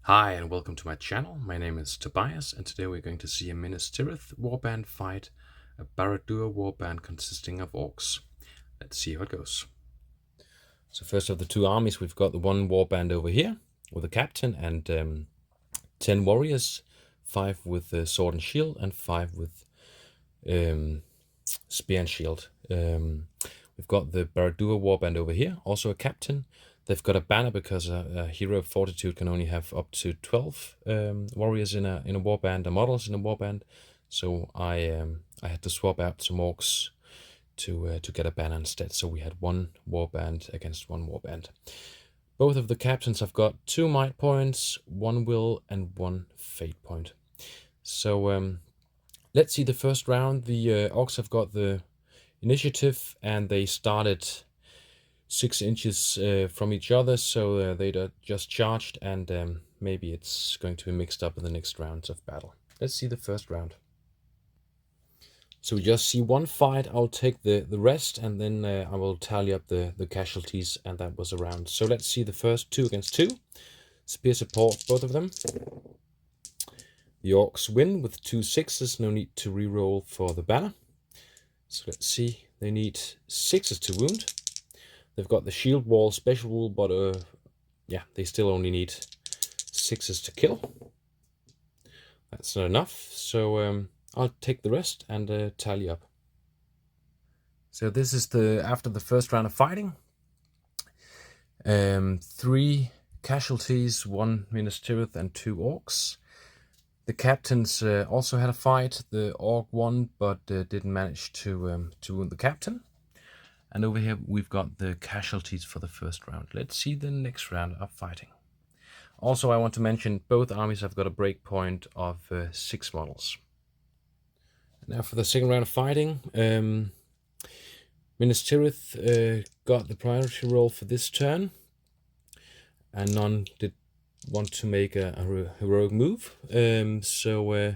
Hi and welcome to my channel. My name is Tobias and today we're going to see a Minas Tirith warband fight, a Barad-dûr warband consisting of orcs. Let's see how it goes. So first of the two armies, we've got the one warband over here with a captain and 10 warriors, 5 with sword and shield and 5 with spear and shield. We've got the Barad-dûr warband over here, also a captain. They've got a banner because a hero of fortitude can only have up to 12 warriors in a warband, or models in a warband. So I had to swap out some orcs to get a banner instead. So we had one warband against one warband. Both of the captains have got 2 might points, 1 will, and 1 fate point. So let's see the first round. The orcs have got the initiative and they started 6 inches from each other, so they just charged, and maybe it's going to be mixed up in the next rounds of battle. Let's see the first round. So we just see one fight. I'll take the rest, and then I will tally up the casualties, and that was a round. So let's see the first 2 against 2. Spear support, both of them. The orcs win with 2 6s, no need to reroll for the banner. So let's see, they need 6s to wound. They've got the shield wall special rule, but yeah, they still only need 6s to kill. That's not enough, so I'll take the rest and tally up. So this is after the first round of fighting. 3 casualties, 1 Minas Tirith and 2 orcs. The captains also had a fight. The orc won, but didn't manage to wound the captain. And over here we've got the casualties for the first round. Let's see the next round of fighting. Also, I want to mention both armies have got a break point of 6 models. Now for the second round of fighting, Minas Tirith got the priority roll for this turn, and none did want to make a heroic move. So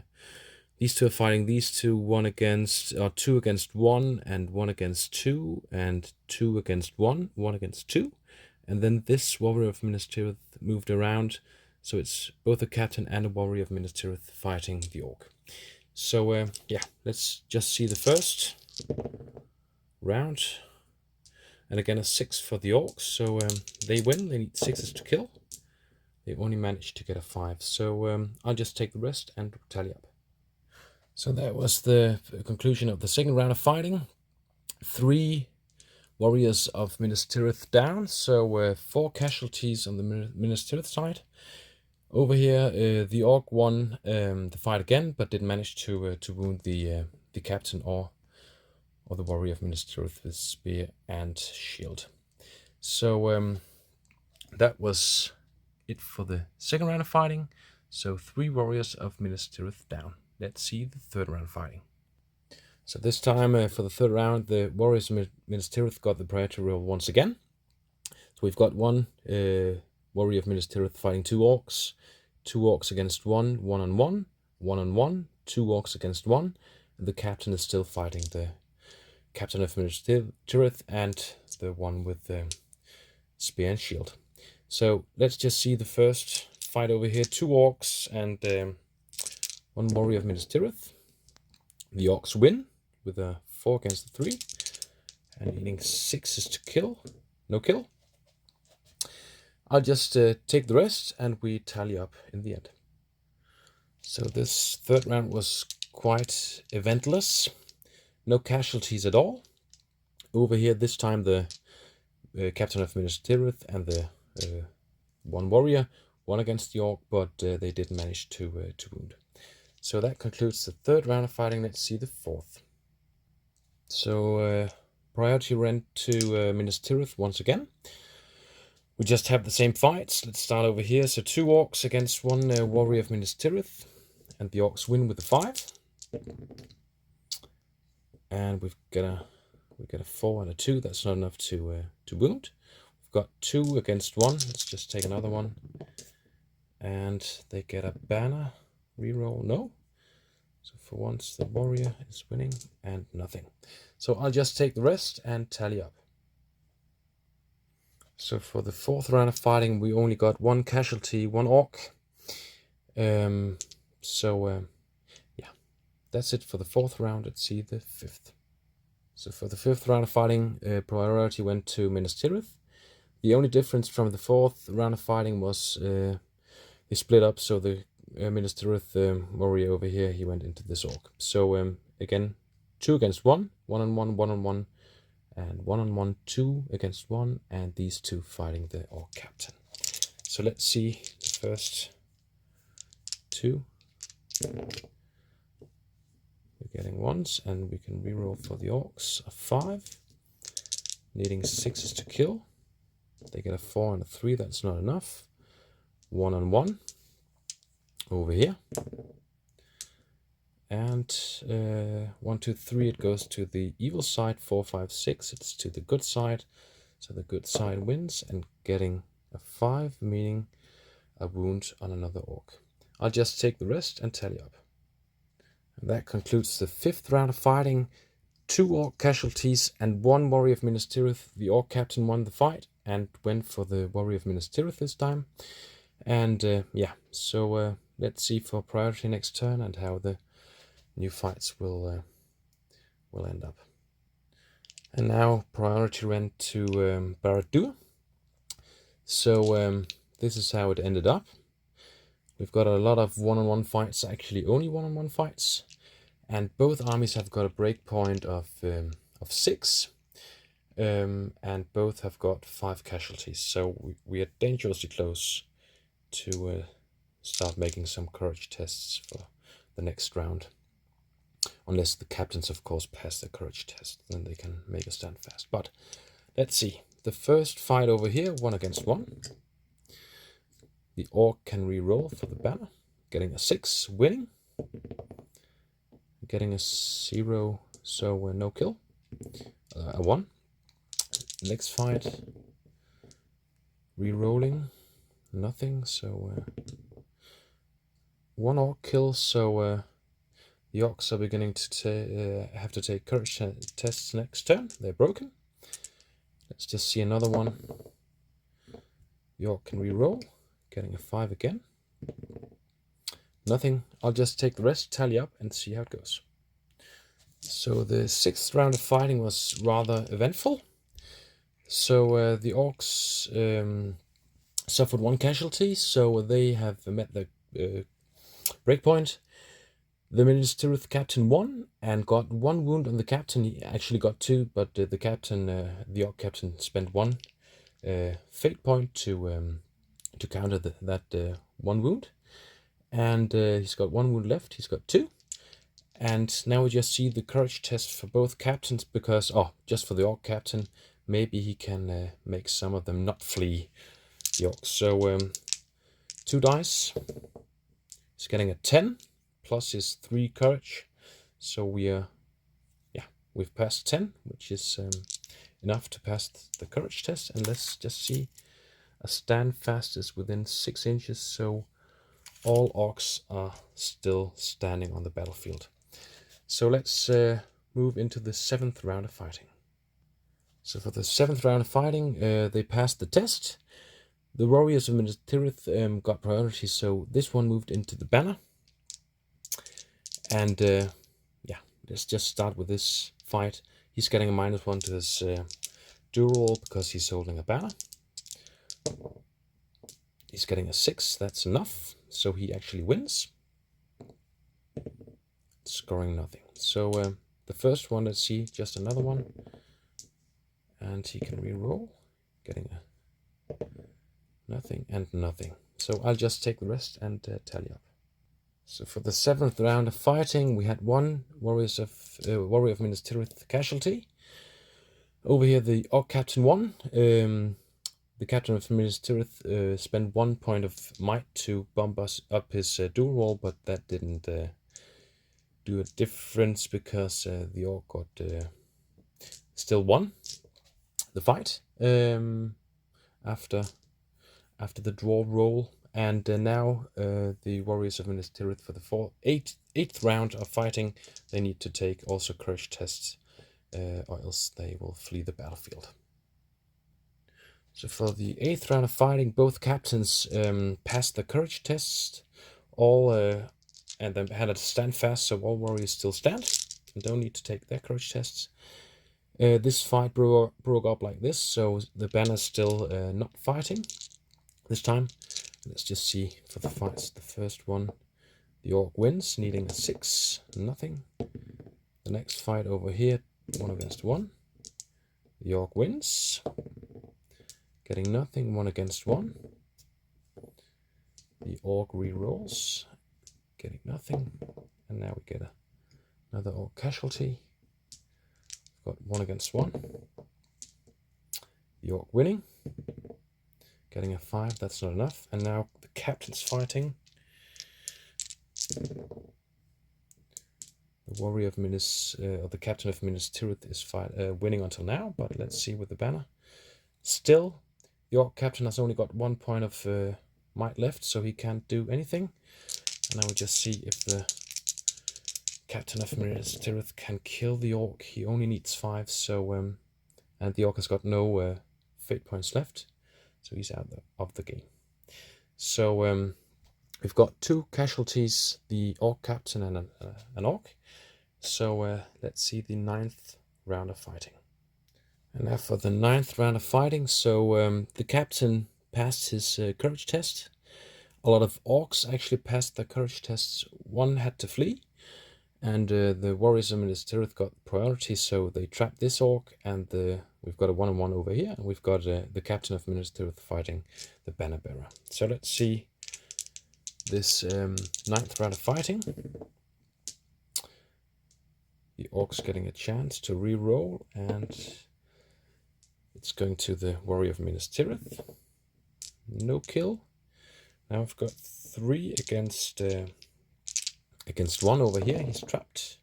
these two are fighting these two, 2 against 1, and 1 against 2, and 2 against 1, 1 against 2. And then this warrior of Minas Tirith moved around, so it's both a captain and a warrior of Minas Tirith fighting the orc. So yeah, let's just see the first round. And again, a 6 for the orcs, so they win. They need 6s to kill. They only managed to get a 5, so I'll just take the rest and tally up. So that was the conclusion of the second round of fighting. 3 warriors of Minas Tirith down, so 4 casualties on the Minas Tirith side. Over here, the orc won the fight again, but didn't manage to wound the captain or the warrior of Minas Tirith with spear and shield. So that was it for the second round of fighting. So 3 warriors of Minas Tirith down. Let's see the third round of fighting. So this time for the third round, the warriors of Minas Tirith got the priority roll once again. So we've got 1 warrior of Minas Tirith fighting 2 orcs, 2 orcs against 1, 1 on 1, 1 on 1, 2 orcs against 1, and the captain is still fighting the captain of Minas Tirith and the one with the spear and shield. So let's just see the first fight over here. 2 orcs and 1 warrior of Minas Tirith. The orcs win with a 4 against 3 and needing 6s to kill. No kill. I'll just take the rest and we tally up in the end. So this third round was quite eventless. No casualties at all. Over here this time the captain of Minas Tirith and the 1 warrior won against the orc, but they didn't manage to wound. So that concludes the third round of fighting. Let's see the fourth. So priority went to Minas Tirith once again. We just have the same fights. Let's start over here. So 2 orcs against 1 warrior of Minas Tirith, and the orcs win with a 5. And we've got a 4 and a 2. That's not enough to wound. We've got 2 against 1. Let's just take another one, and they get a banner. Reroll, no. So for once the warrior is winning and nothing. So I'll just take the rest and tally up. So for the fourth round of fighting, we only got 1 casualty, 1 orc. Yeah, that's it for the 4th round. Let's see the 5th. So for the 5th round of fighting, priority went to Minas Tirith. The only difference from the 4th round of fighting was they split up, so the Minas Tirith warrior over here, he went into this orc. So again, 2 against 1, 1-on-1, 1-on-1, and 1-on-1, 2 against 1, and these 2 fighting the orc captain. So let's see the first 2. We're getting 1s, and we can reroll for the orcs a 5, needing 6s to kill. They get a 4 and a 3, that's not enough. 1-on-1 over here. And 1, 2, 3, it goes to the evil side. 4, 5, 6, it's to the good side. So the good side wins, and getting a 5, meaning a wound on another orc. I'll just take the rest and tally up. And that concludes the 5th round of fighting. 2 orc casualties and 1 warrior of Minas Tirith. The orc captain won the fight and went for the warrior of Minas Tirith this time. And yeah, so let's see for priority next turn and how the new fights will end up. And now priority went to Barad-dûr. So this is how it ended up. We've got a lot of 1-on-1 fights, actually only 1-on-1 fights, and both armies have got a breakpoint of 6, and both have got 5 casualties. So we are dangerously close to start making some courage tests for the next round. Unless the captains, of course, pass the courage test, then they can make a stand fast. But let's see. The first fight over here, 1 against 1. The orc can re-roll for the banner, getting a 6, winning. Getting a 0, so no kill. A 1. Next fight, re-rolling, nothing. So 1 orc kill. So the orcs are beginning to have to take courage tests next turn. They're broken. Let's just see another one. The orc can re-roll, getting a 5 again. Nothing. I'll just take the rest, tally up, and see how it goes. So the 6th round of fighting was rather eventful. So the orcs suffered 1 casualty, so they have met the breakpoint. The Minas Tirith captain won and got 1 wound on the captain. He actually got 2, but the captain, the orc captain, spent 1 fate point to counter that 1 wound. And he's got 1 wound left. He's got 2. And now we just see the courage test for both captains, because, just for the orc captain, maybe he can make some of them not flee the orcs. So 2 dice. He's getting a 10 plus his 3 courage. So we've passed 10, which is enough to pass the courage test. And let's just see, a stand fast is within 6 inches, so all orcs are still standing on the battlefield. So let's move into the 7th round of fighting. So for the 7th round of fighting, they passed the test. The warriors of Minas Tirith got priority, so this one moved into the banner. And let's just start with this fight. He's getting a -1 to his dual roll because he's holding a banner. He's getting a 6, that's enough, so he actually wins. Scoring nothing. So the first one, let's see, just another one. And he can re-roll, getting a nothing and nothing. So I'll just take the rest and tally up. So for the 7th round of fighting, we had 1 warrior of Minas Tirith casualty. Over here, the orc captain won. The captain of Minas Tirith spent 1 point of might to bump us up his dual roll, but that didn't do a difference because the orc got still won the fight after the draw roll. And now the warriors of Minas Tirith for the 8th round of fighting, they need to take also courage tests, or else they will flee the battlefield. So for the 8th round of fighting, both captains passed the courage test. all and then had it stand fast, so all warriors still stand and don't need to take their courage tests. This fight broke up like this, so the banner's still not fighting this time. Let's just see for the fights. The first one, the orc wins, needing a 6, nothing. The next fight over here, 1 against 1. The orc wins, getting nothing, 1 against 1. The orc re-rolls, getting nothing, and now we get another orc casualty. We've got 1 against 1. The orc winning, getting a 5, that's not enough, and now the captain's fighting. The warrior of Minas, or the captain of Minas Tirith is winning until now, but let's see with the banner. Still, the orc captain has only got 1 point of might left, so he can't do anything. And now we just see if the captain of Minas Tirith can kill the orc. He only needs 5, so and the orc has got no fate points left, so he's out of the game. So we've got 2 casualties, the orc captain and an orc. So let's see the 9th round of fighting. And now for the 9th round of fighting. So the captain passed his courage test. A lot of orcs actually passed their courage tests. 1 had to flee, and the warriors of Minas Tirith got priority, so they trapped this orc, and we've got a 1-on-1 over here, and we've got the captain of Minas Tirith fighting the banner bearer. So let's see this 9th round of fighting. The orc's getting a chance to re-roll, and it's going to the warrior of Minas Tirith. No kill. Now I've got 3 against 1 over here. He's trapped.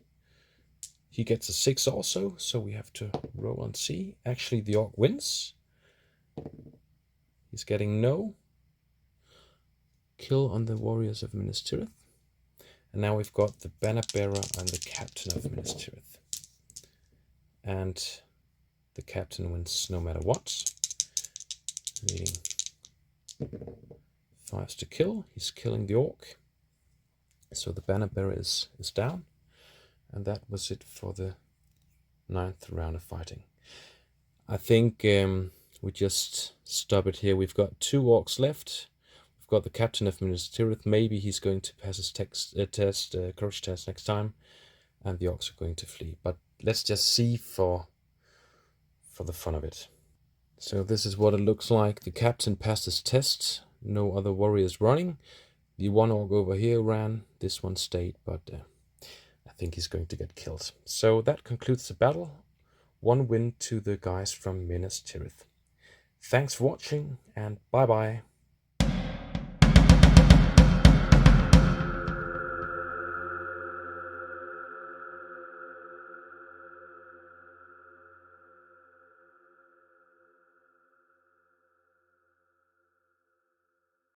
He gets a 6 also, so we have to roll and see. Actually, the orc wins. He's getting no kill on the warriors of Minas Tirith. And now we've got the banner bearer and the captain of Minas Tirith. And the captain wins no matter what. Needing 5s to kill. He's killing the orc. So the banner bearer is down. And that was it for the 9th round of fighting. I think we just stop it here. We've got 2 orcs left. We've got the captain of Minas Tirith. Maybe he's going to pass his courage test next time, and the orcs are going to flee. But let's just see for the fun of it. So this is what it looks like. The captain passed his test. No other warriors running. The 1 orc over here ran. This one stayed, but I think he's going to get killed. So that concludes the battle. 1 win to the guys from Minas Tirith. Thanks for watching, and bye-bye.